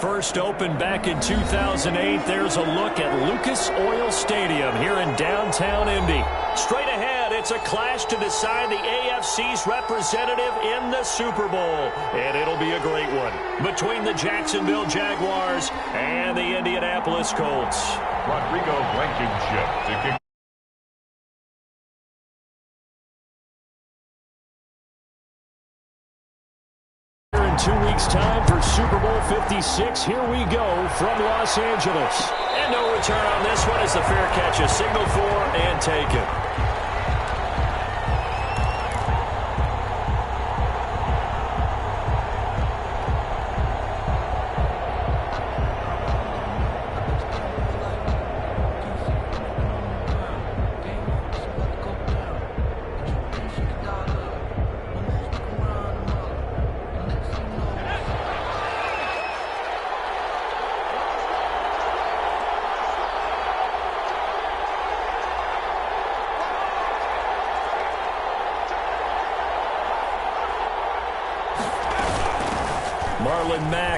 first opened back in 2008. There's a look at Lucas Oil Stadium here in downtown Indy. Straight ahead, it's a clash to decide the AFC's representative in the Super Bowl. And it'll be a great one between the Jacksonville Jaguars and the Indianapolis Colts. Rodrigo Blankenship to kick. In 2 weeks' time for Super Bowl 56. Here we go from Los Angeles. And no return on this one as the fair catch is signaled for and taken.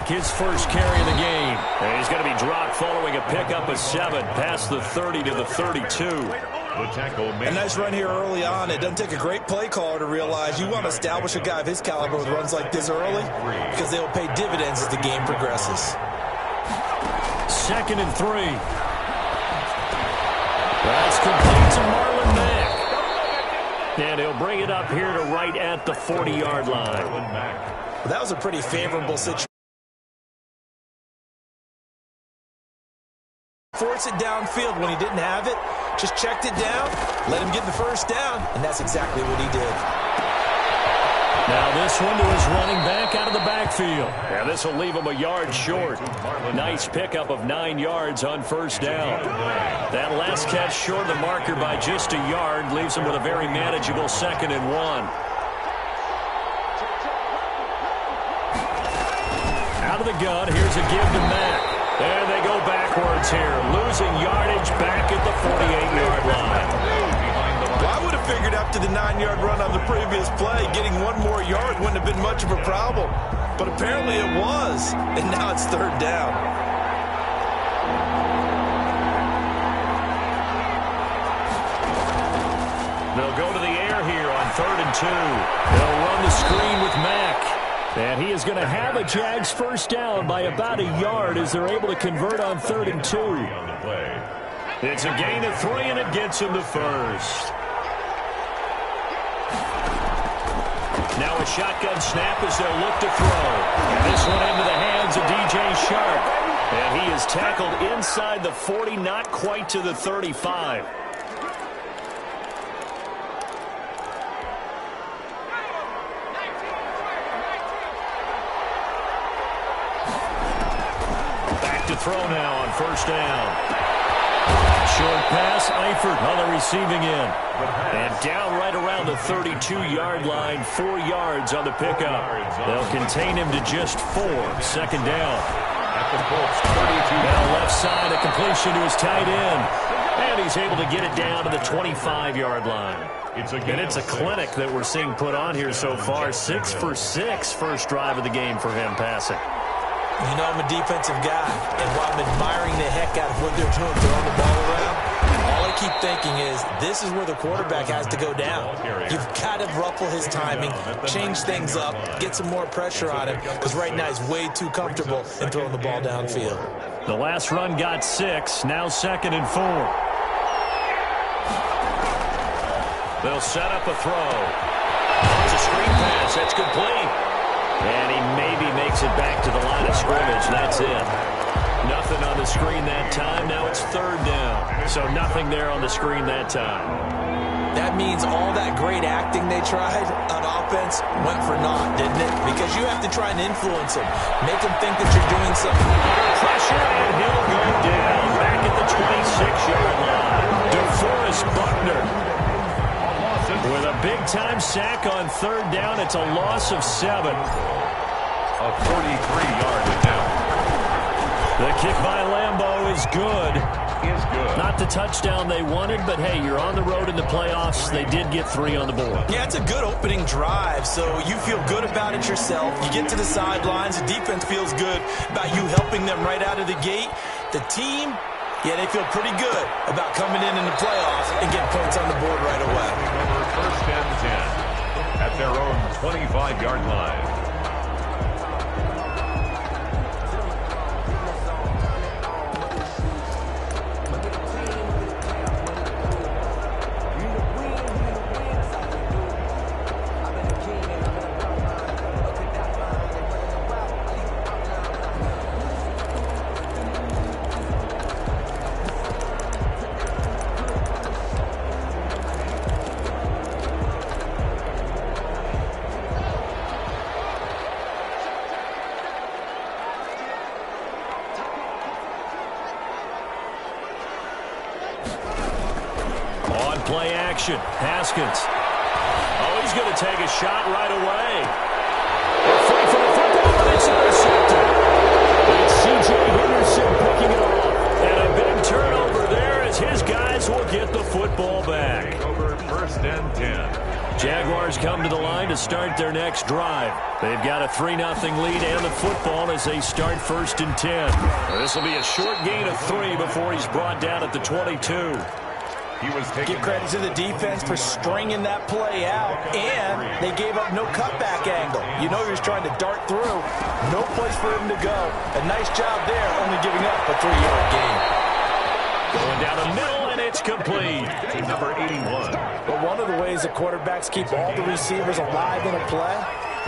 His first carry of the game. And he's going to be dropped following a pickup of 7 past the 30 to the 32. A nice run here early on. It doesn't take a great play caller to realize you want to establish a guy of his caliber with runs like this early because they will pay dividends as the game progresses. 2nd and 3. That's complete to Marlon Mack. And he'll bring it up here to right at the 40-yard line. Well, that was a pretty favorable situation. Force it downfield when he didn't have it. Just checked it down, let him get the first down, and that's exactly what he did. Now this one to his running back out of the backfield. Now this will leave him a yard short. Nice pickup of 9 yards on first down. That last catch short of the marker by just a yard leaves him with a very manageable 2nd and 1. Out of the gun, here's a give to Mack. And they go backwards here, losing yardage back at the 48-yard line. Well, I would have figured after the 9-yard run on the previous play, getting 1 more yard wouldn't have been much of a problem. But apparently it was, and now it's 3rd down. They'll go to the air here on 3rd and 2. They'll run the screen with Mack. And he is going to have a Jags first down by about a yard as they're able to convert on 3rd and 2. It's a gain of 3, and it gets him to first. Now a shotgun snap as they'll look to throw. And this one into the hands of DJ Shark. And he is tackled inside the 40, not quite to the 35. Throw now on first down. Short pass, Eifert on the receiving end. And down right around the 32-yard line, 4 yards on the pickup. They'll contain him to just 4, 2nd down. Now left side, a completion to his tight end. And he's able to get it down to the 25-yard line. And it's a clinic that we're seeing put on here so far. 6 for 6 first drive of the game for him passing. You know I'm a defensive guy, and while I'm admiring the heck out of what they're doing, throwing the ball around, all I keep thinking is this is where the quarterback has to go down. You've got to ruffle his timing, change things up, get some more pressure on him, because right now he's way too comfortable in throwing the ball downfield. The last run got 6, now 2nd and 4. They'll set up a throw. It's a screen pass, that's complete. And he maybe makes it back to the line of scrimmage. That's it. Nothing on the screen that time. Now it's 3rd down. So nothing there on the screen that time. That means all that great acting they tried on offense went for naught, didn't it? Because you have to try and influence them. Make them think that you're doing something. Pressure, and he'll go down. Back at the 26-yard line. DeForest Buckner. With a big-time sack on 3rd down, it's a loss of 7. A 43-yard down. The kick by Lambeau is good. Is good. Not the touchdown they wanted, but hey, you're on the road in the playoffs. They did get 3 on the board. Yeah, it's a good opening drive, so you feel good about it yourself. You get to the sidelines. The defense feels good about you helping them right out of the gate. The team, yeah, they feel pretty good about coming in the playoffs and getting points on the board right away. First and 10 at their own 25-yard line. Play action. Haskins. Oh, he's going to take a shot right away. They're free for the football, and it's intercepted. It's C.J. Henderson picking it off. And a big turnover there as his guys will get the football back. Over first and 10. Jaguars come to the line to start their next drive. They've got a 3-0 lead and the football as they start first and 10. This will be a short gain of 3 before he's brought down at the 22. Give credit to the defense for stringing that play out, and they gave up no cutback angle. You know he was trying to dart through. No place for him to go. A nice job there, only giving up a 3-yard gain. Going down the middle, and it's complete. Number 81. But one of the ways the quarterbacks keep all the receivers alive in a play,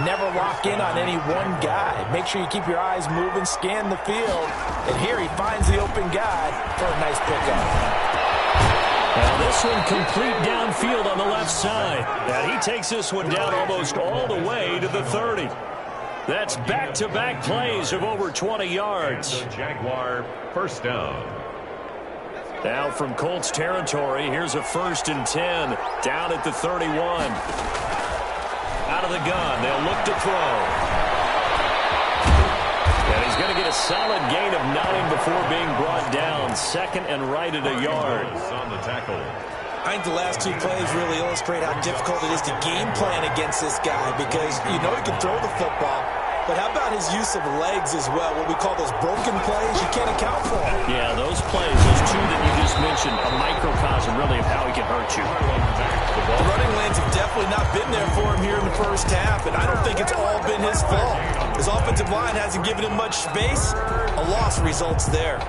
never lock in on any one guy. Make sure you keep your eyes moving, scan the field, and here he finds the open guy for a nice pickup. Now this one complete downfield on the left side. And he takes this one down almost all the way to the 30. That's back-to-back plays of over 20 yards. Jaguar first down. Now from Colts territory, here's a first and 10 down at the 31. Out of the gun, they'll look to throw. And he's going to get a solid gain of 9 before being brought down. Second and right at a yard. On the tackle. I think the last 2 plays really illustrate how difficult it is to game plan against this guy because you know he can throw the football, but how about his use of legs as well? What we call those broken plays, you can't account for them. Yeah, those plays, those 2 that you just mentioned, a microcosm really of how he can hurt you. The running lanes have definitely not been there for him here in the first half, and I don't think it's all been his fault. His offensive line hasn't given him much space. A loss results there.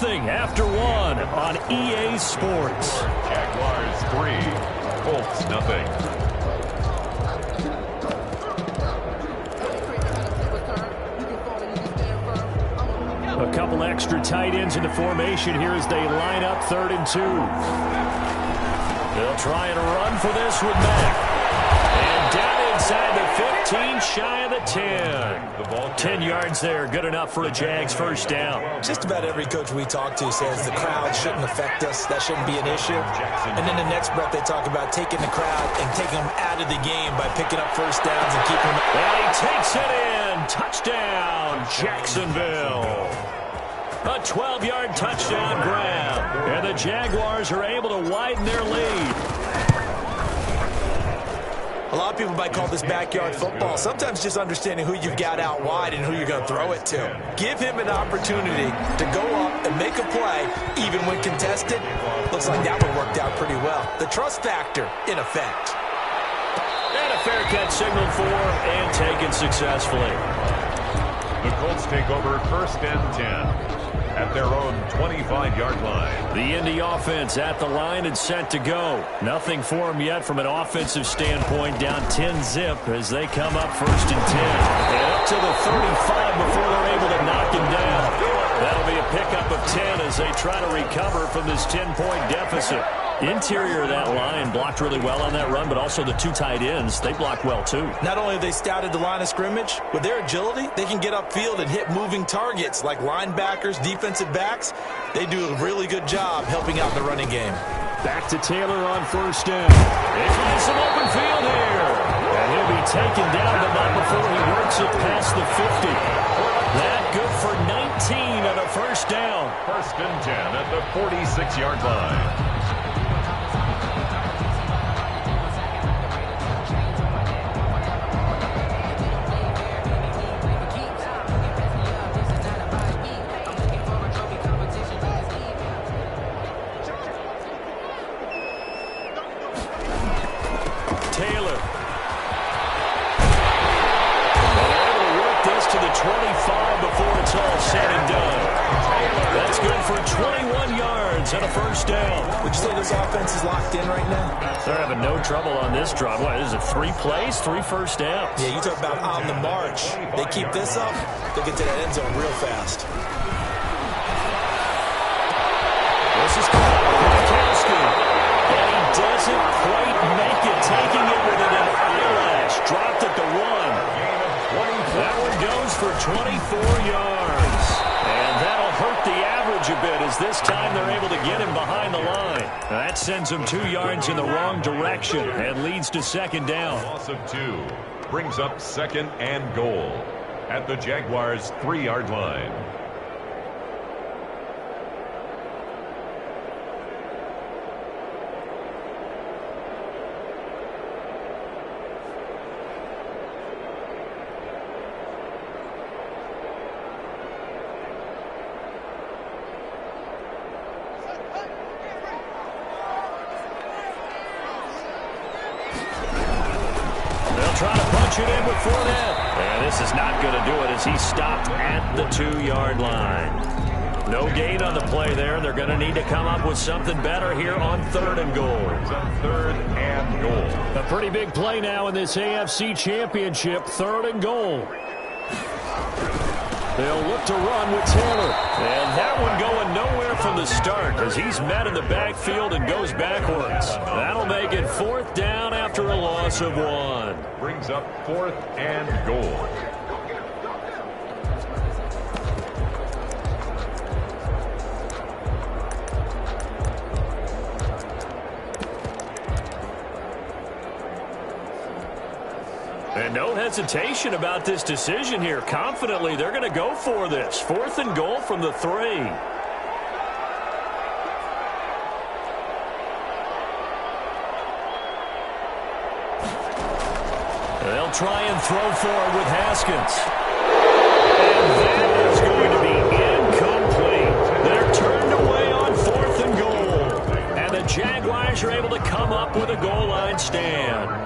After 1 on EA Sports. Jaguars 3, Colts nothing. A couple extra tight ends in the formation here as they line up 3rd and 2. They'll try and run for this with Mack. And down inside the 15, shy of the 10. 10 yards there, good enough for a Jags first down. Just about every coach we talk to says the crowd shouldn't affect us. That shouldn't be an issue. And then the next breath they talk about taking the crowd and taking them out of the game by picking up first downs and keeping them. And he takes it in. Touchdown, Jacksonville. A 12-yard touchdown grab. And the Jaguars are able to widen their lead. A lot of people might call this backyard football. Sometimes just understanding who you've got out wide and who you're going to throw it to. Give him an opportunity to go up and make a play, even when contested. Looks like that one worked out pretty well. The trust factor in effect. And a fair catch signaled for and taken successfully. The Colts take over first and 10 at their own 25-yard line. The Indy offense at the line and set to go. Nothing for them yet from an offensive standpoint. Down 10-zip as they come up first and 10. And up to the 35 before they're able to knock him down. That'll be a pickup of 10 as they try to recover from this 10-point deficit. Interior of that line blocked really well on that run, but also the two tight ends, they blocked well too. Not only have they scouted the line of scrimmage, with their agility, they can get upfield and hit moving targets like linebackers, defensive backs. They do a really good job helping out in the running game. Back to Taylor on first down. He finds some open field here. And he'll be taken down, but not before he works it past the 50. That good for 19 on a first down. 1st and 10 at the 46-yard line. Taylor. And able to work this to the 25 before it's all said and done. That's good for 21 yards and a first down. Would you say this offense is locked in right now? They're having no trouble on this drive. What is it, 3 plays, 3 first downs? Yeah, you talk about on the march. They keep this up, they'll get to that end zone real fast. This is Gronkowski. And he doesn't quite make it, taking it with an eyelash. Dropped at the 1. That one goes for 24 yards. And that'll hurt the average a bit as this time they're able to get him behind the line. That sends him 2 yards in the wrong direction and leads to second down. Loss of 2 brings up 2nd and goal at the Jaguars' 3-yard line. Trying to punch it in with Fournette. And this is not going to do it as he's stopped at the 2-yard line. No gain on the play there. They're going to need to come up with something better here on 3rd and goal. 3rd and goal. A pretty big play now in this AFC Championship. 3rd and goal. They'll look to run with Taylor. And that one going nowhere from the start as he's met in the backfield and goes backwards. That'll make it 4th down after a loss of 1. Brings up 4th and goal. And no hesitation about this decision here. Confidently, they're going to go for this. 4th and goal from the 3. They'll try and throw for it with Haskins. And that is going to be incomplete. They're turned away on 4th and goal. And the Jaguars are able to come up with a goal line stand.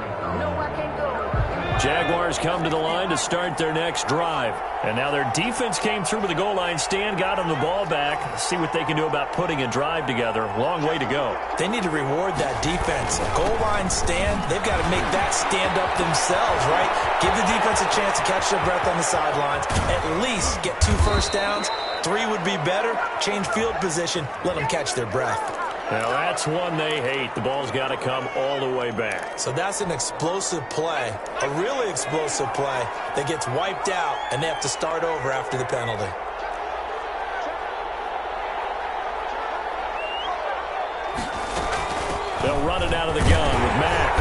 Jaguars come to the line to start their next drive. And now their defense came through with a goal line stand, got them the ball back. Let's see what they can do about putting a drive together. Long way to go. They need to reward that defense. A goal line stand, they've got to make that stand up themselves, right? Give the defense a chance to catch their breath on the sidelines. At least get 2 first downs. 3 would be better. Change field position. Let them catch their breath. Now that's one they hate. The ball's got to come all the way back. So that's an explosive play, a really explosive play that gets wiped out, and they have to start over after the penalty. They'll run it out of the gun with Mack.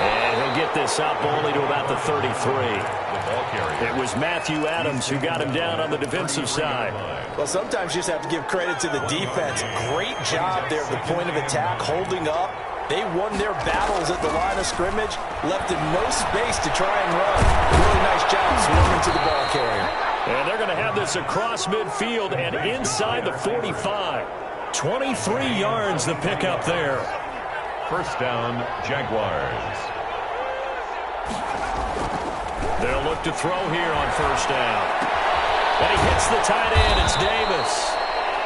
And he'll get this up only to about the 33. It was Matthew Adams who got him down on the defensive side. Well, sometimes you just have to give credit to the defense. Great job there at the point of attack, holding up. They won their battles at the line of scrimmage, left them no space to try and run. Really nice job swarming to the ball carrier. And they're going to have this across midfield and inside the 45. 23 yards the pickup there. 1st down, Jaguars. They'll look to throw here on 1st down. And he hits the tight end. It's Davis.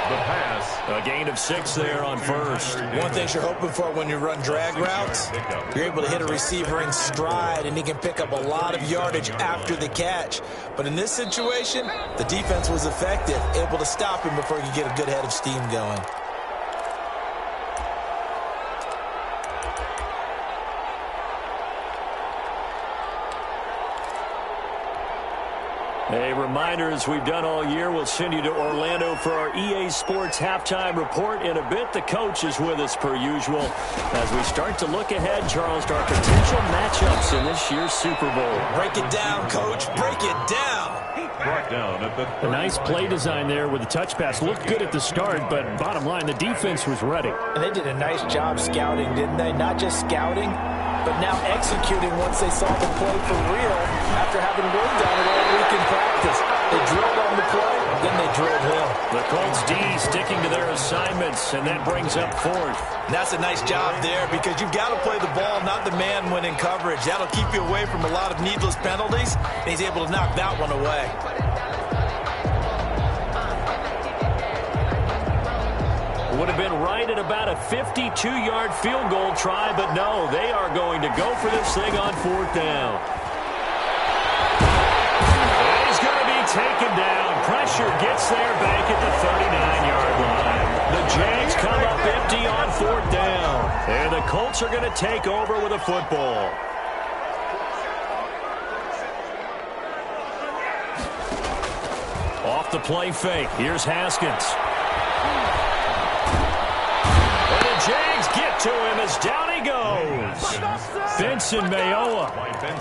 The pass. A gain of 6 there on 1st. One thing you're hoping for when you run drag routes, you're able to hit a receiver in stride, and he can pick up a lot of yardage after the catch. But in this situation, the defense was effective, able to stop him before he could get a good head of steam going. A reminder, as we've done all year, we'll send you to Orlando for our EA Sports halftime report. In a bit, the coach is with us per usual. As we start to look ahead, Charles, to our potential matchups in this year's Super Bowl. Break it down, Coach. Break it down. Brought down at the A nice play design there with the touch pass. Looked good at the start, but bottom line, the defense was ready. And they did a nice job scouting, didn't they? Not just scouting, but now executing once they saw the play for real after having worked on it all week in practice. They drilled on the play, then they drilled him. The Colts D sticking to their assignments, and that brings up fourth. And that's a nice job there because you've got to play the ball, not the man when in coverage. That'll keep you away from a lot of needless penalties, and he's able to knock that one away. Would have been right at about a 52-yard field goal try, but no, they are going to go for this thing on fourth down. And he's going to be taken down. Pressure gets there back at the 39-yard line. The Jags come up empty on fourth down. And the Colts are going to take over with a football. Off the play fake. Here's Haskins. Jags get to him as down he goes. Benson Mayowa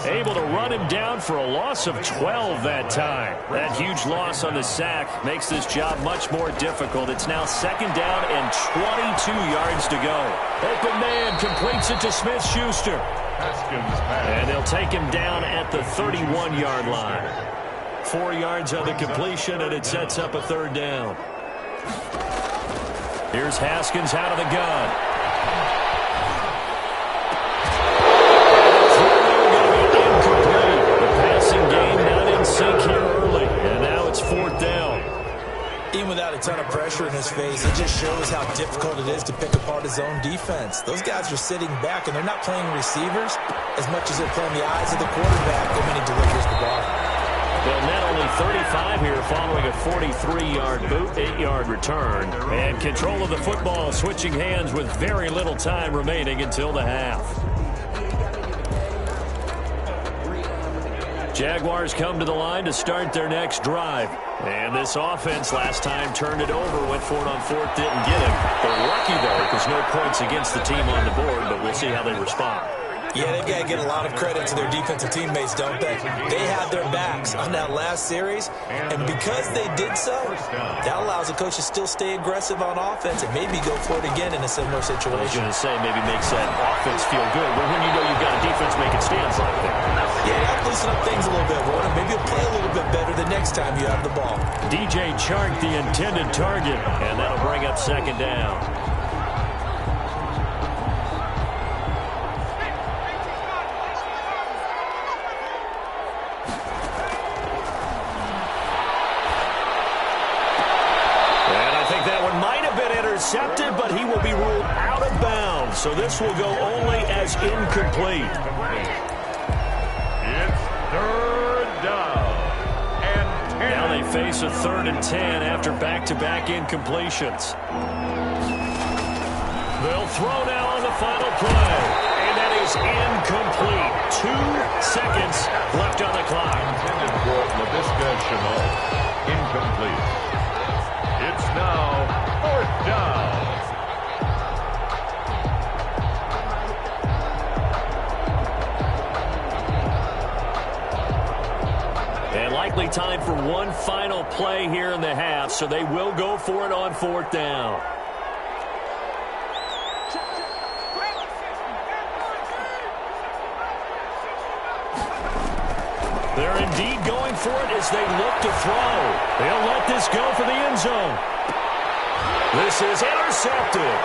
able to run him down for a loss of 12 that time. That huge loss on the sack makes this job much more difficult. It's now second down and 22 yards to go. Open man completes it to Smith-Schuster. And they'll take him down at the 31-yard line. 4 yards on the completion, and it sets up a third down. Here's Haskins out of the gun. Incomplete. The passing game not in sync here early. And now it's fourth down. Even without a ton of pressure in his face, it just shows how difficult it is to pick apart his own defense. Those guys are sitting back, and they're not playing receivers as much as they're playing the eyes of the quarterback when he delivers the ball. They'll net only 35 here following a 43-yard boot, 8-yard return. And control of the football switching hands with very little time remaining until the half. Jaguars come to the line to start their next drive. And this offense last time turned it over, went for it on fourth, didn't get him. They're lucky, though, because no points against the team on the board, but we'll see how they respond. Yeah, they've got to get a lot of credit to their defensive teammates, don't they? They had their backs on that last series, and because they did so, that allows the coach to still stay aggressive on offense and maybe go for it again in a similar situation. I was going to say maybe makes that offense feel good, but when you know you've got a defense making stands like that. Yeah, you have to loosen up things a little bit, Warner. Maybe you'll play a little bit better the next time you have the ball. DJ Chark, the intended target, and that'll bring up second down. Intercepted, but he will be ruled out of bounds. So this will go only as incomplete. It's third down and 10. Now they face a 3rd and 10 after back-to-back incompletions. They'll throw now on the final play. And that is incomplete. 2 seconds left on the clock. Intended for LaVisca Chenault. Incomplete. It's now fourth down. And likely time for one final play here in the half, so they will go for it on fourth down. They're indeed going for it as they look to throw. They'll let this go for the end zone. This is intercepted.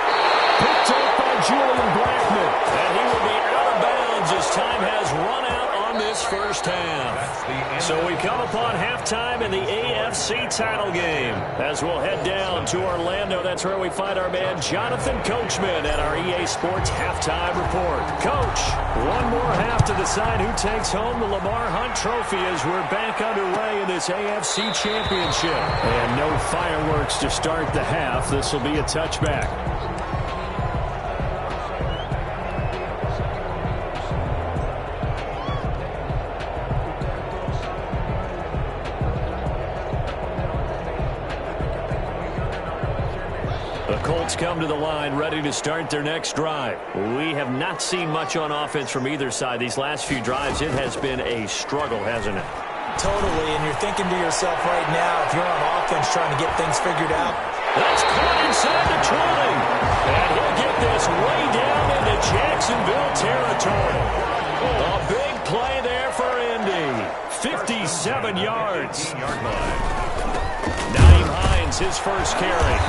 Picked up by Julian Blackman. And he will be out of bounds as time has run out on this first half. So we come upon halftime in the AFC title game. As we'll head down to Orlando, that's where we find our man Jonathan Coachman at our EA Sports halftime report. Coach, one more half to decide who takes home the Lamar Hunt Trophy as we're back underway in this AFC Championship. And no fireworks to start the half. This will be a touchback. The Colts come to the line ready to start their next drive. We have not seen much on offense from either side. These last few drives, it has been a struggle, hasn't it? Totally, and you're thinking to yourself right now, if you're on offense trying to get things figured out. That's caught inside the 20. And he'll get this way down into Jacksonville territory. A big play there for Indy. 57 yards. Naeem Hines, his first carry.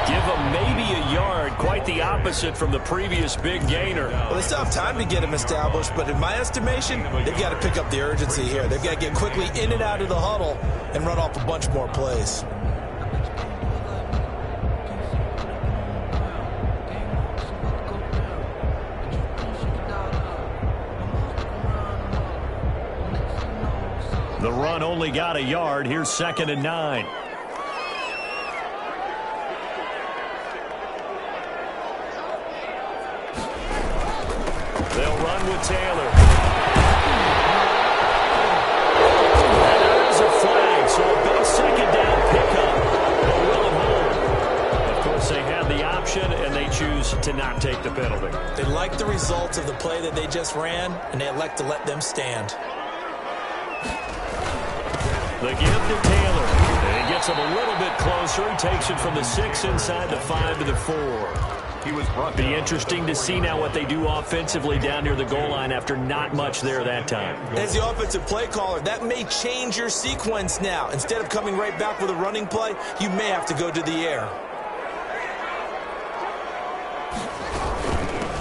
Give him maybe a yard, quite the opposite from the previous big gainer. Well, they still have time to get him established, but in my estimation, they've got to pick up the urgency here. They've got to get quickly in and out of the huddle and run off a bunch more plays. The run only got a yard. Here's 2nd and 9. They'll run with Taylor. And there's a flag, so a big 2nd down pickup. They'll will it home. Of course, they have the option, and they choose to not take the penalty. They like the results of the play that they just ran, and they elect to let them stand. The give to Taylor. And he gets him a little bit closer. He takes it from the 6 inside the 5 to the 4. He was brought Be interesting to see now what they do offensively down near the goal line after not much there that time. As the offensive play caller, that may change your sequence now. Instead of coming right back with a running play, you may have to go to the air.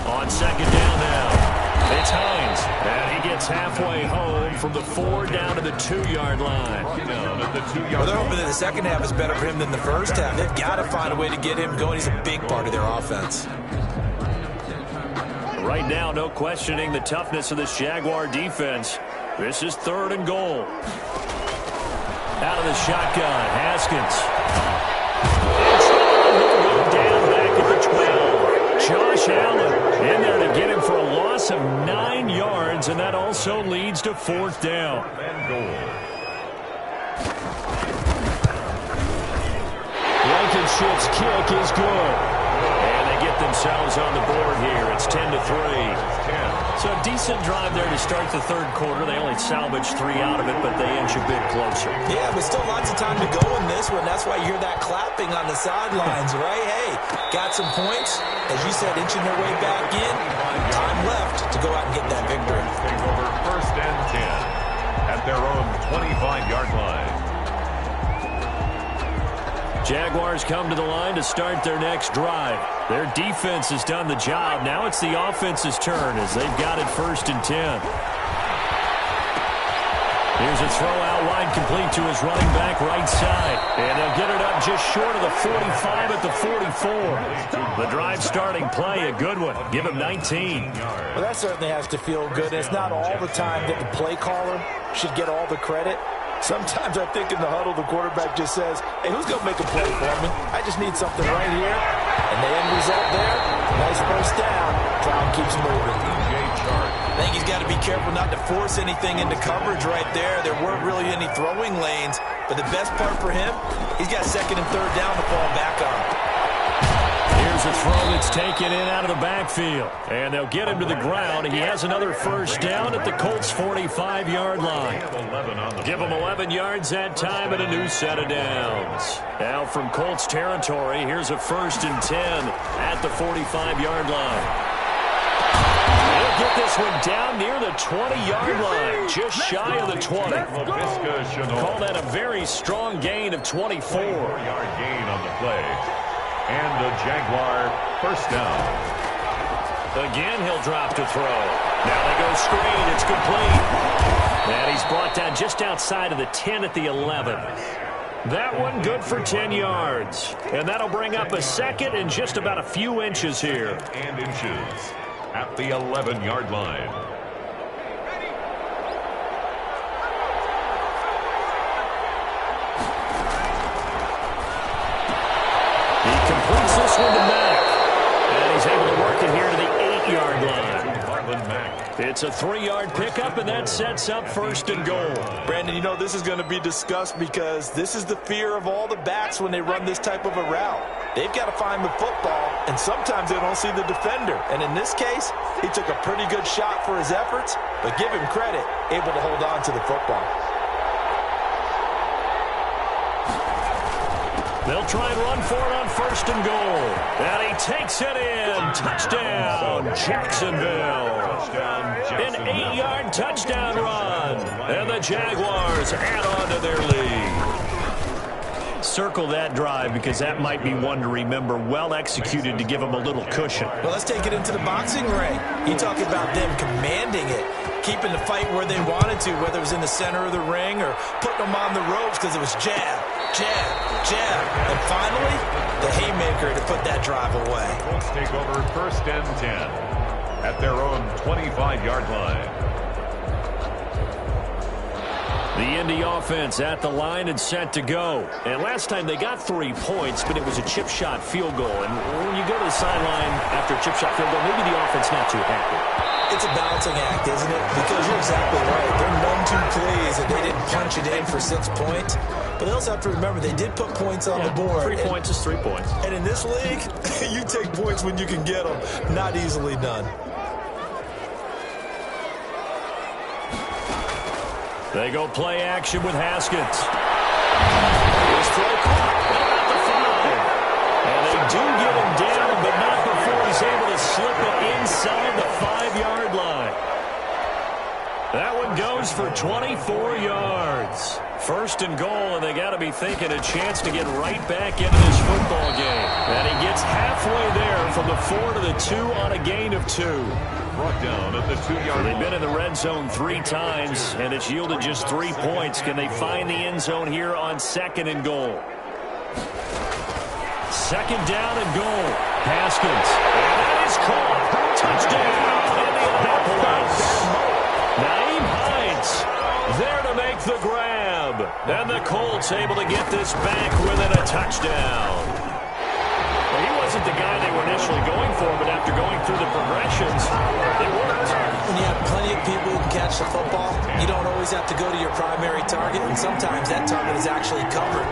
On 2nd down now. It's Hines. And he gets halfway home from the 4 down to the 2-yard line. Well, they're hoping that the second half is better for him than the first half. They've got to find a way to get him going. He's a big part of their offense. Right now, no questioning the toughness of this Jaguar defense. This is 3rd and goal. Out of the shotgun, Haskins. He'll go down back at the 12. Josh Allen in there to get him for a loss of 9 yards, and that also leads to 4th down. Blankenship's kick is good. And they get themselves on the board here. It's 10-3. So a decent drive there to start the 3rd quarter. They only salvaged 3 out of it, but they inch a bit closer. Yeah, but still lots of time to go in this one. That's why you hear that clapping on the sidelines, right? Hey, got some points. As you said, inching their way back in. Time left to go out and get that victory. Take over 1st and 10 at their own 25-yard line. Jaguars come to the line to start their next drive. Their defense has done the job. Now it's the offense's turn as they've got it 1st and 10. Here's a throw out wide, complete to his running back right side. And they'll get it up just short of the 45 at the 44. The drive starting play, a good one. Give him 19. Well, that certainly has to feel good. It's not all the time that the play caller should get all the credit. Sometimes I think in the huddle, the quarterback just says, hey, who's going to make a play for me? I just need something right here. And the end result there, nice first down. Crowd keeps moving. I think he's got to be careful not to force anything into coverage right there. There weren't really any throwing lanes. But the best part for him, he's got 2nd and 3rd down to fall back on. Here's a throw that's taken in out of the backfield. And they'll get him to the ground. He has another 1st down at the Colts' 45-yard line. Give him 11 yards that time and a new set of downs. Now from Colts territory, here's a 1st and 10 at the 45-yard line. They'll get this one down near the 20-yard line, just shy of the 20. Call that a very strong gain of 24. 4-yard gain on the play. And the Jaguar 1st down. Again, he'll drop to throw. Now they go screen. It's complete. And he's brought down just outside of the 10 at the 11. That one good for 10 yards. And that'll bring up a 2nd and just about a few inches here. And inches at the 11-yard line. Completes this one to Mack. And he's able to work it here to the 8-yard line. It's a 3-yard pickup, and that sets up 1st and goal. Brandon, you know this is going to be discussed because this is the fear of all the backs when they run this type of a route. they've got to find the football, and sometimes they don't see the defender. And in this case, he took a pretty good shot for his efforts, but give him credit, able to hold on to the football. They'll try and run for it on 1st and goal. And he takes it in. Touchdown, Jacksonville. An 8-yard touchdown run. And the Jaguars add on to their lead. Circle that drive because that might be one to remember. Well executed to give them a little cushion. Well, let's take it into the boxing ring. You talk about them commanding it, keeping the fight where they wanted to, whether it was in the center of the ring or putting them on the ropes because it was jab, jab, jab. And finally, the haymaker to put that drive away. Colts take over 1st and 10 at their own 25-yard line. The Indy offense at the line and set to go. And last time they got 3 points, but it was a chip shot field goal. And when you go to the sideline after a chip shot field goal, maybe the offense not too happy. It's a balancing act, isn't it? Because you're exactly right. They're none too pleased that they didn't punch it in for 6 points. But they also have to remember they did put points on the board. 3 points is 3 points. And in this league, you take points when you can get them. Not easily done. They go play action with Haskins. His throw caught about the 5. And they do get him down, but not before he's able to slip it inside the 5-yard line. That one goes for 24 yards. 1st and goal, and they got to be thinking a chance to get right back into this football game. And he gets halfway there from the 4 to the 2 on a gain of 2. Brought down at the 2-yard line. They've been in the red zone 3 times, and it's yielded just 3 points. Can they find the end zone here on 2nd and goal? 2nd down and goal. Haskins. And that is caught. Touchdown, Indianapolis. Naeem Hines there to make the grab. And the Colts able to get this back within a touchdown. Well, he wasn't the guy they were initially going for, but after going through the progressions, it worked. When you have plenty of people who can catch the football, you don't always have to go to your primary target, and sometimes that target is actually covered.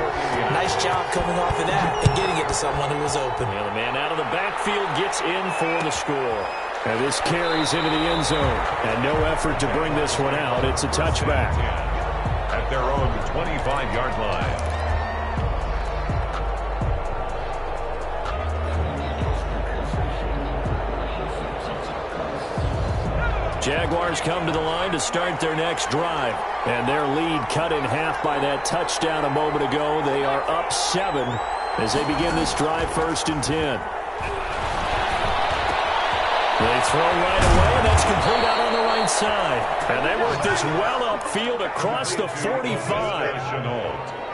Nice job coming off of that and getting it to someone who was open. And the man out of the backfield gets in for the score. And this carries into the end zone. And no effort to bring this one out. It's a touchback. At their own 25-yard line. Jaguars come to the line to start their next drive. And their lead cut in half by that touchdown a moment ago. They are up 7 as they begin this drive 1st and 10. They throw right away, and that's complete out on the right side. And they work this well upfield across the 45.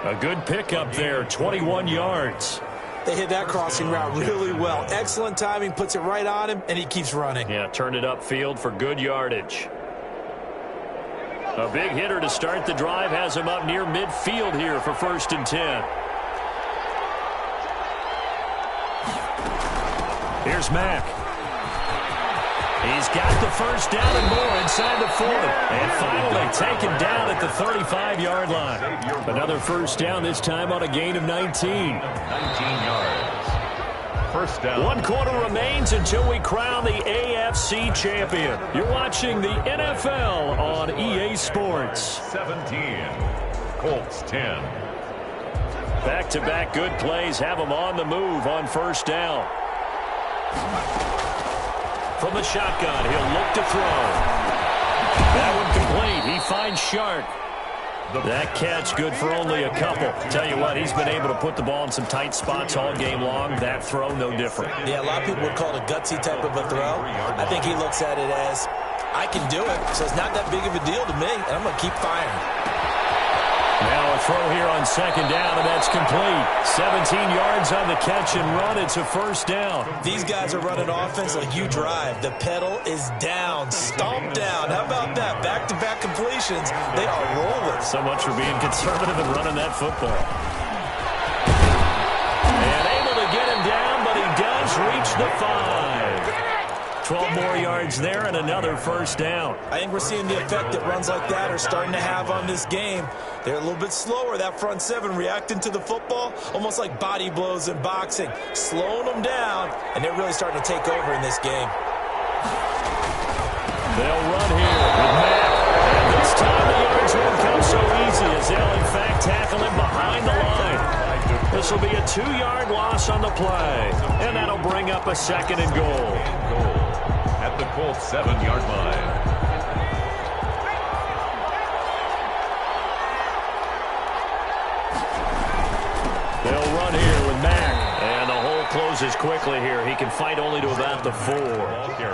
A good pickup there, 21 yards. They hit that crossing route really well. Excellent timing, puts it right on him, and he keeps running. Yeah, turned it upfield for good yardage. A big hitter to start the drive has him up near midfield here for 1st and 10. Here's Mack. He's got the 1st down and more inside the 40. And finally taken down at the 35-yard line. Another 1st down, this time on a gain of 19. 19 yards. 1st down. 1 quarter remains until we crown the AFC champion. You're watching the NFL on EA Sports. 17. Colts 10. Back-to-back good plays have them on the move on 1st down. From the shotgun, he'll look to throw. That one complete. He finds Shark. That catch good for only a couple. Tell you what, he's been able to put the ball in some tight spots all game long. That throw, no different. Yeah, a lot of people would call it a gutsy type of a throw. I think he looks at it as, I can do it, so it's not that big of a deal to me, and I'm going to keep firing. Now a throw here on 2nd down, and that's complete. 17 yards on the catch and run. It's a 1st down. These guys are running offense like you drive. The pedal is down, stomp down. How about that? Back-to-back completions. They are rolling. So much for being conservative and running that football. And able to get him down, but he does reach the 5. 12 more yards there and another first down. I think we're seeing the effect that runs like that are starting to have on this game. They're a little bit slower, that front seven, reacting to the football, almost like body blows in boxing, slowing them down, and they're really starting to take over in this game. They'll run here with Matt. And this time the yards won't come so easy as they'll, in fact, tackle him behind the line. This will be a 2-yard loss on the play, and that'll bring up a 2nd and goal. At the Colts 7-yard line. They'll run here with Mack, and the hole closes quickly here. He can fight only to about the 4.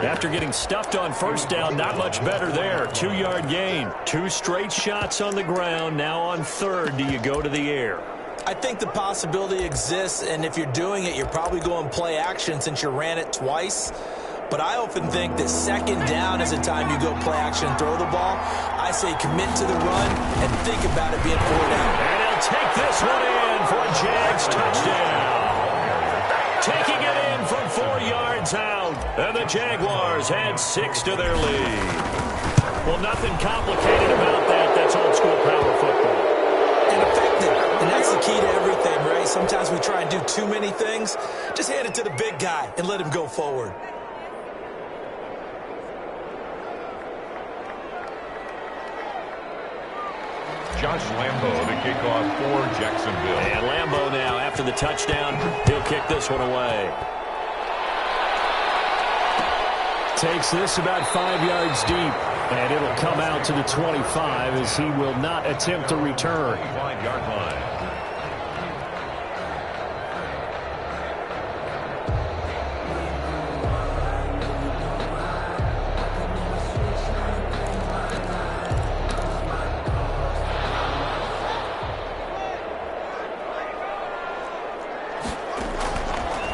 After getting stuffed on first down, not much better there. 2-yard gain. 2 straight shots on the ground. Now on 3rd, do you go to the air? I think the possibility exists, and if you're doing it, you're probably going play action since you ran it twice. But I often think that 2nd down is the time you go play action and throw the ball. I say commit to the run and think about it being 4 down. And he'll take this one in for a Jags touchdown. Taking it in from 4 yards out, and the Jaguars add 6 to their lead. Well, nothing complicated about that. That's old school power football. And effective. And that's the key to everything, right? Sometimes we try and do too many things. Just hand it to the big guy and let him go forward. Josh Lambo to kick off for Jacksonville. And Lambo now, after the touchdown, he'll kick this one away. Takes this about 5 yards deep, and it'll come out to the 25 as he will not attempt to return. 5-yard line.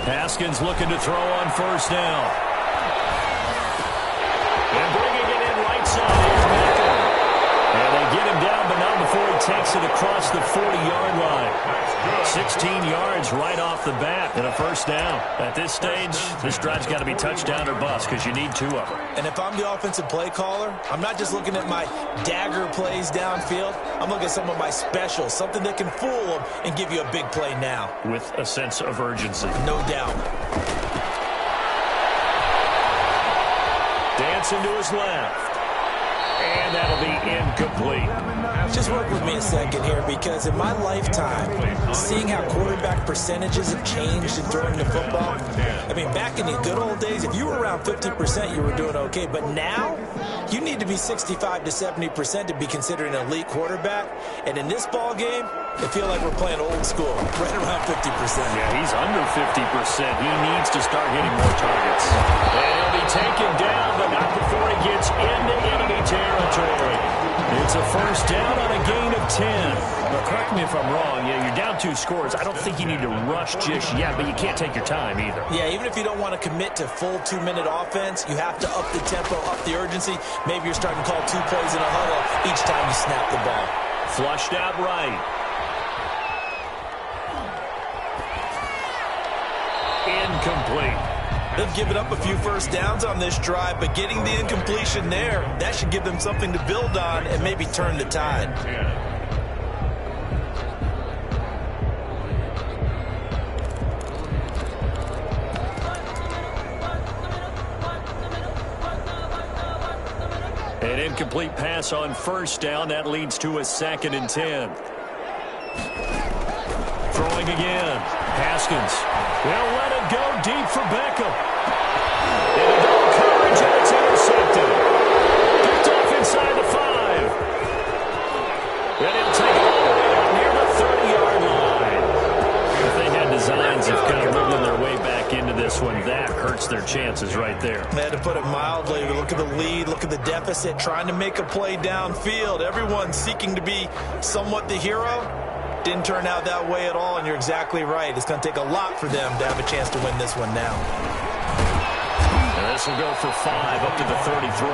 Haskins looking to throw on first down. And bringing it in right side, here's Metcalf. And they get him down, but not before he takes it across the 40-yard line. 16 yards right off the bat and a first down. At this stage, this drive's got to be touchdown or bust because you need 2 of them. And if I'm the offensive play caller, I'm not just looking at my dagger plays downfield. I'm looking at some of my specials, something that can fool them and give you a big play now. With a sense of urgency. No doubt. Dancing to his left. And that'll be incomplete. Just work with me a second here, because in my lifetime, seeing how quarterback percentages have changed in throwing the football, I mean, back in the good old days, if you were around 50%, you were doing okay. But now, you need to be 65 to 70% to be considered an elite quarterback. And in this ball game, I feel like we're playing old school, right around 50%. Yeah, he's under 50%. He needs to start hitting more targets. And he'll be taken down, but not before he gets into enemy territory. It's a first down on a gain of 10. Now, correct me if I'm wrong. Yeah, you're down 2 scores. I don't think you need to rush just yet, but you can't take your time either. Yeah, even if you don't want to commit to full 2-minute offense, you have to up the tempo, up the urgency. Maybe you're starting to call 2 plays in a huddle each time you snap the ball. Flushed out right. Incomplete. They've given up a few first downs on this drive, but getting the incompletion there, that should give them something to build on and maybe turn the tide. An incomplete pass on first down. That leads to a 2nd and 10. Throwing again. Haskins. They'll let it go deep for Beckham. Into double coverage, and it's intercepted. Picked off inside the 5. And he'll take it all the way out near the 30-yard line. If they had designs of kind of wiggling their way back into this one, that hurts their chances right there. Man, to put it mildly, look at the lead, look at the deficit, trying to make a play downfield. Everyone seeking to be somewhat the hero. Didn't turn out that way at all, and you're exactly right. It's going to take a lot for them to have a chance to win this one now. This will go for 5 up to the 33.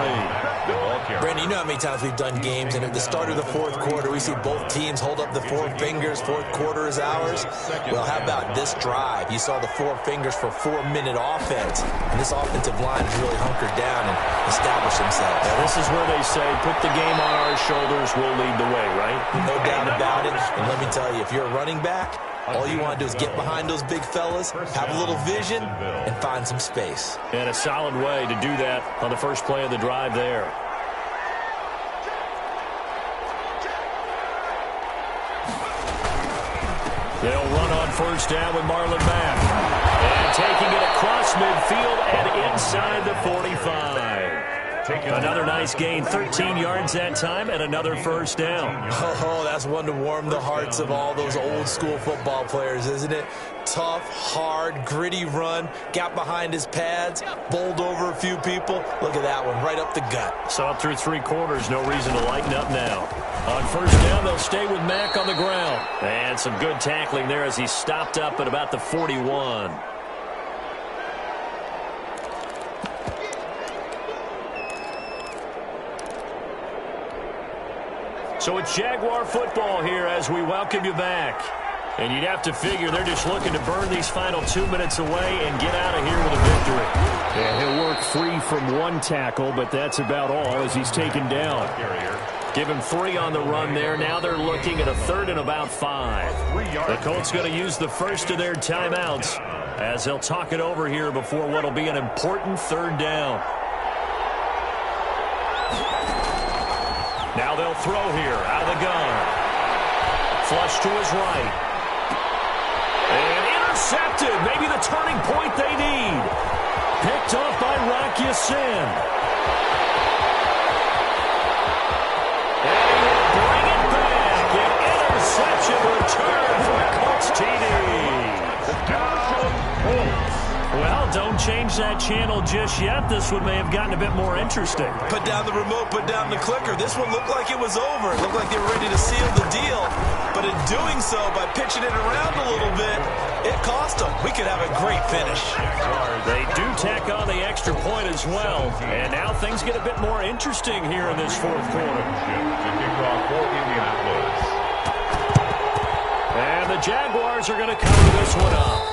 Brandon, you know how many times we've done games, and at the start of the fourth quarter, we see both teams hold up the four fingers, fourth quarter is ours. Well, how about this drive? You saw the four fingers for 4-minute offense, and this offensive line has really hunkered down and established themselves. Now, this is where they say, put the game on our shoulders, we'll lead the way, right? No doubt about it, and let me tell you, if you're a running back, all you want to do is get behind those big fellas, have a little vision, and find some space. And a solid way to do that on the first play of the drive there. They'll run on first down with Marlon Mack. And taking it across midfield and inside the 45. Another nice gain, 13 yards that time, and another first down. Oh, that's one to warm the hearts of all those old school football players, isn't it? Tough, hard, gritty run, got behind his pads, bowled over a few people. Look at that one, right up the gut. So up through 3 quarters, no reason to lighten up now. On first down, they'll stay with Mack on the ground. And some good tackling there as he stopped up at about the 41. So it's Jaguar football here as we welcome you back. And you'd have to figure they're just looking to burn these final 2 minutes away and get out of here with a victory. Yeah, he'll work free from one tackle, but that's about all as he's taken down. Give him 3 on the run there. Now they're looking at a 3rd and about 5. The Colts going to use the first of their timeouts as they'll talk it over here before what will be an important 3rd down. Now they'll throw here out of the gun. Flush to his right. And intercepted. Maybe the turning point they need. Picked off by Rock Ya-Sin. And he will bring it back. An interception return for the Colts TD. Well, don't change that channel just yet. This one may have gotten a bit more interesting. Put down the remote, put down the clicker. This one looked like it was over. It looked like they were ready to seal the deal. But in doing so, by pitching it around a little bit, it cost them. We could have a great finish. They do tack on the extra point as well. And now things get a bit more interesting here in this fourth quarter. And the Jaguars are going to cover this one up.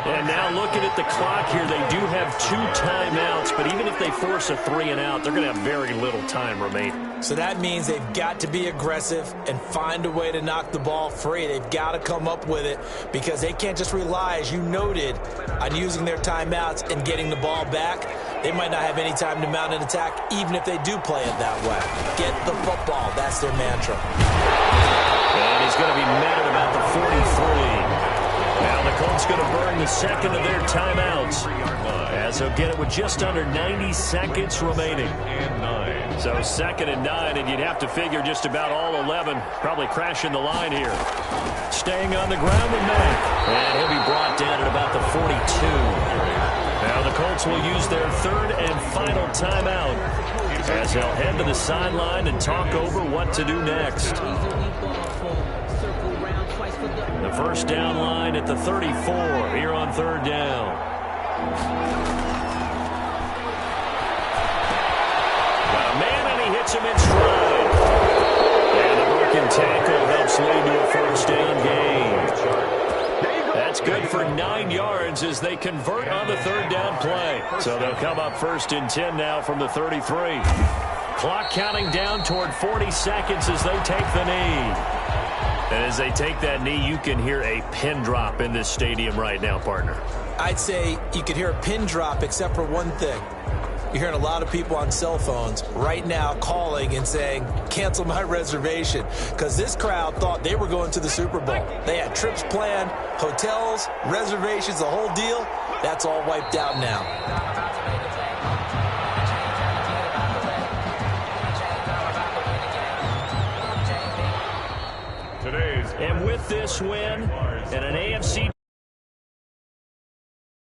And now looking at the clock here, they do have 2 timeouts, but even if they force a 3 and out, they're going to have very little time remaining. So that means they've got to be aggressive and find a way to knock the ball free. They've got to come up with it because they can't just rely, as you noted, on using their timeouts and getting the ball back. They might not have any time to mount an attack, even if they do play it that way. Get the football. That's their mantra. And he's going to be met at about the 43. Now the Colts going to burn the second of their timeouts as they'll get it with just under 90 seconds remaining. So 2nd and 9, and you'd have to figure just about all 11 probably crashing the line here. Staying on the ground with Mack, and he'll be brought down at about the 42. Now the Colts will use their 3rd and final timeout as they'll head to the sideline and talk over what to do next. The first down line at the 34 here on 3rd down. Got a man and he hits him in stride. And the broken tackle helps lead to a first down gain. That's good for 9 yards as they convert on the 3rd down play. So they'll come up 1st and 10 now from the 33. Clock counting down toward 40 seconds as they take the knee. And as they take that knee, you can hear a pin drop in this stadium right now, partner. I'd say you could hear a pin drop except for one thing. You're hearing a lot of people on cell phones right now calling and saying, cancel my reservation, because this crowd thought they were going to the Super Bowl. They had trips planned, hotels, reservations, the whole deal. That's all wiped out now. And with this win and an AFC